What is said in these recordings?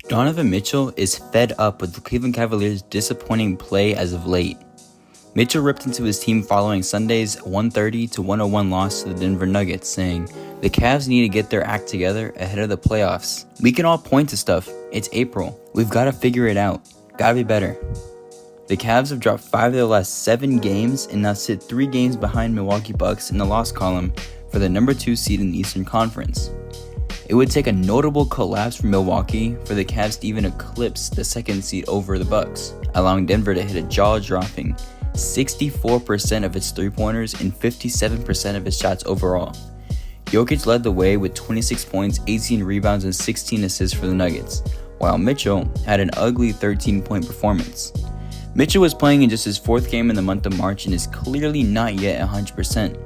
Donovan Mitchell is fed up with the Cleveland Cavaliers' disappointing play as of late. Mitchell ripped into his team following Sunday's 130-101 loss to the Denver Nuggets, saying, "The Cavs need to get their act together ahead of the playoffs. We can all point to stuff. It's April. We've got to figure it out. Gotta be better." The Cavs have dropped 5 of their last 7 games and now sit 3 games behind Milwaukee Bucks in the loss column for the number 2 seed in the Eastern Conference. It would take a notable collapse from Milwaukee for the Cavs to even eclipse the 2nd seed over the Bucks, allowing Denver to hit a jaw-dropping 64% of its three-pointers and 57% of its shots overall. Jokic led the way with 26 points, 18 rebounds, and 16 assists for the Nuggets, while Mitchell had an ugly 13-point performance. Mitchell was playing in just his 4th game in the month of March and is clearly not yet 100%.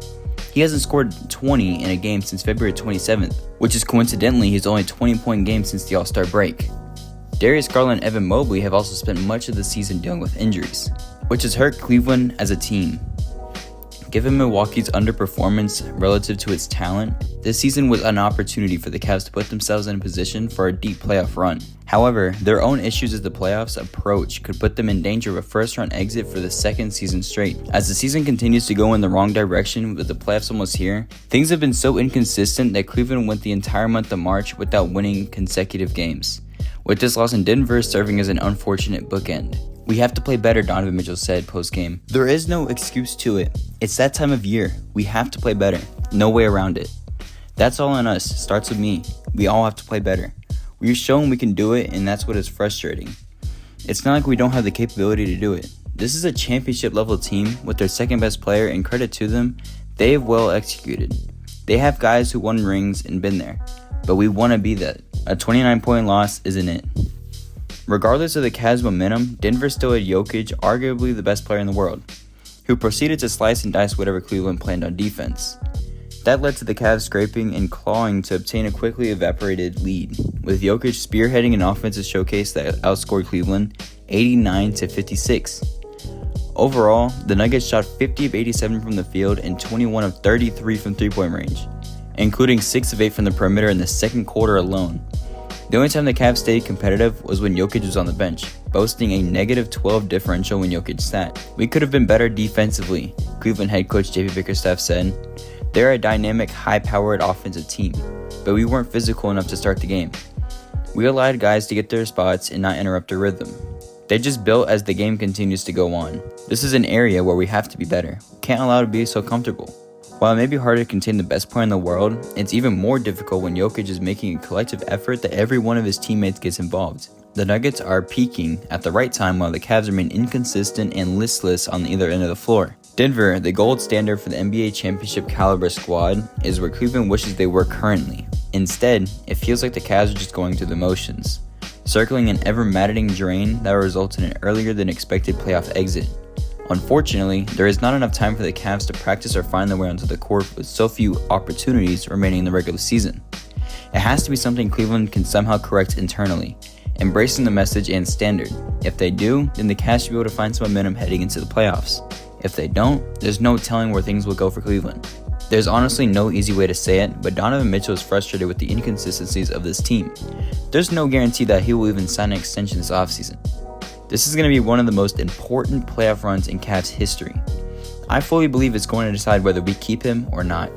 He hasn't scored 20 in a game since February 27th, which is coincidentally his only 20-point game since the All-Star break. Darius Garland and Evan Mobley have also spent much of the season dealing with injuries, which has hurt Cleveland as a team. Given Milwaukee's underperformance relative to its talent, this season was an opportunity for the Cavs to put themselves in a position for a deep playoff run. However, their own issues as the playoffs approach could put them in danger of a first-round exit for the 2nd season straight. As the season continues to go in the wrong direction with the playoffs almost here, things have been so inconsistent that Cleveland went the entire month of March without winning consecutive games, with this loss in Denver serving as an unfortunate bookend. "We have to play better," Donovan Mitchell said post-game. "There is no excuse to it. It's that time of year. We have to play better. No way around it. That's all on us. Starts with me. We all have to play better. We've shown we can do it, and that's what is frustrating. It's not like we don't have the capability to do it. This is a championship-level team with their 2nd-best player, and credit to them, they have well executed. They have guys who won rings and been there, but we want to be that. A 29-point loss isn't it." Regardless of the Cavs' momentum, Denver still had Jokic, arguably the best player in the world, who proceeded to slice and dice whatever Cleveland planned on defense. That led to the Cavs scraping and clawing to obtain a quickly evaporated lead, with Jokic spearheading an offensive showcase that outscored Cleveland 89-56. Overall, the Nuggets shot 50 of 87 from the field and 21 of 33 from three-point range, including 6 of 8 from the perimeter in the 2nd quarter alone. The only time the Cavs stayed competitive was when Jokic was on the bench, boasting a -12 differential when Jokic sat. "We could have been better defensively," Cleveland head coach JP Bickerstaff said. "They're a dynamic, high-powered offensive team, but we weren't physical enough to start the game. We allowed guys to get their spots and not interrupt their rhythm. They just built as the game continues to go on. This is an area where we have to be better. We can't allow it to be so comfortable." While it may be harder to contain the best player in the world, it's even more difficult when Jokic is making a collective effort that every one of his teammates gets involved. The Nuggets are peaking at the right time while the Cavs remain inconsistent and listless on either end of the floor. Denver, the gold standard for the NBA championship caliber squad, is where Cleveland wishes they were currently. Instead, it feels like the Cavs are just going through the motions, circling an ever-maddening drain that will result in an earlier than expected playoff exit. Unfortunately, there is not enough time for the Cavs to practice or find their way onto the court with so few opportunities remaining in the regular season. It has to be something Cleveland can somehow correct internally, embracing the message and standard. If they do, then the Cavs should be able to find some momentum heading into the playoffs. If they don't, there's no telling where things will go for Cleveland. There's honestly no easy way to say it, but Donovan Mitchell is frustrated with the inconsistencies of this team. There's no guarantee that he will even sign an extension this offseason. This is going to be one of the most important playoff runs in Cavs history. I fully believe it's going to decide whether we keep him or not.